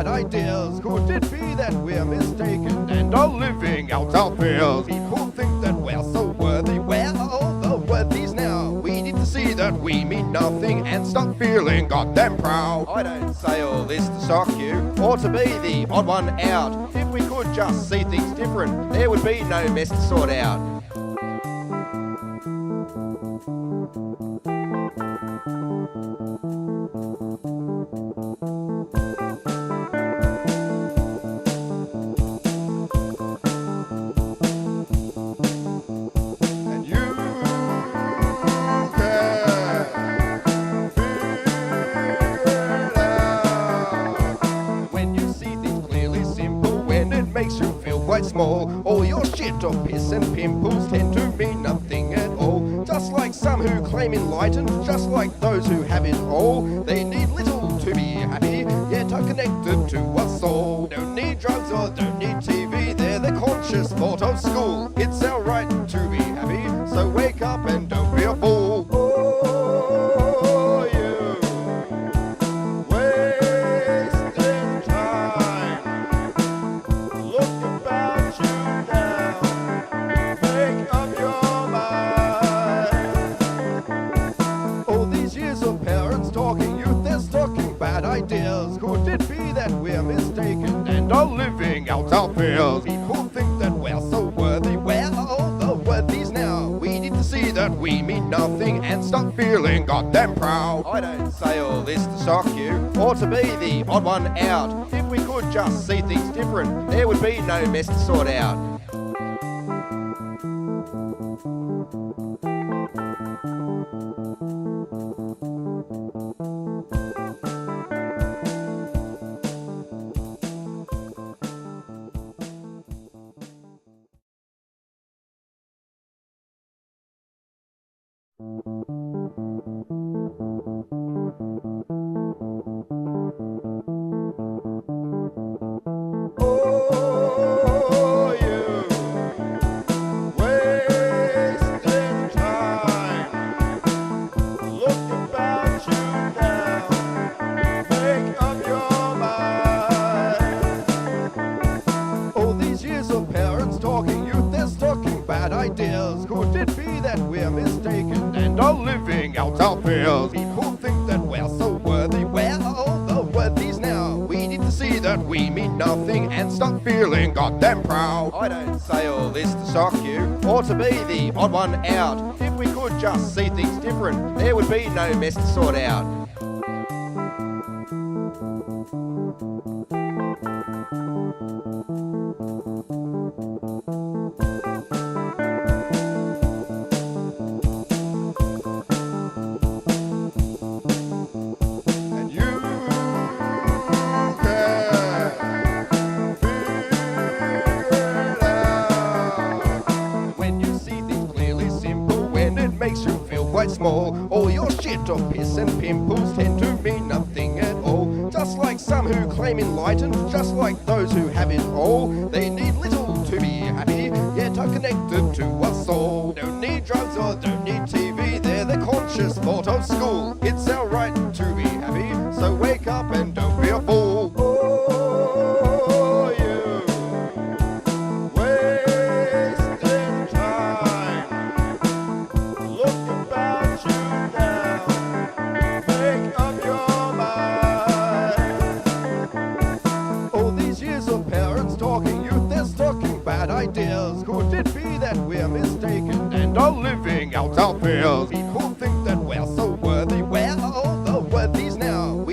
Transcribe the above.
Ideas. Could it be that we're mistaken and are living out our fears? People think that we're so worthy. Where are all the worthies now? We need to see that we mean nothing and stop feeling goddamn proud. I don't say all this to shock you or to be the odd one out. If we could just see things different, there would be no mess to sort out. Small. All your shit of piss and pimples tend to mean nothing at all. Just like some who claim enlightened, just like those who have it all. They need little to be happy, yet are connected to us all. Don't need drugs or don't need TV, they're the conscious thought of school. It's our right to be happy, so wake up and don't be a fool. Ideas. Could it be that we're mistaken and are living out our fears? People think that we're so worthy. Where are all the worthies now? We need to see that we mean nothing and stop feeling goddamn proud. I don't say all this to shock you or to be the odd one out. If we could just see things different, there would be no mess to sort out. Ideas. Could it be that we're mistaken and are living out our fears? People think that we're so worthy. Where are all the worthies now? We need to see that we mean nothing and stop feeling goddamn proud. I don't say all this to shock you or to be the odd one out. If we could just see things different, there would be no mess to sort out. Small. All your shit of piss and pimples tend to mean nothing at all. Just like some who claim enlightened, just like those who have it all. They need little to be happy, yet are connected to us all. Don't need drugs or don't need TV, they're the conscious thought of school. It's our right to be happy, so wake up and don't be a fool. Ideas. Could it be that we're mistaken and are living out our fears? People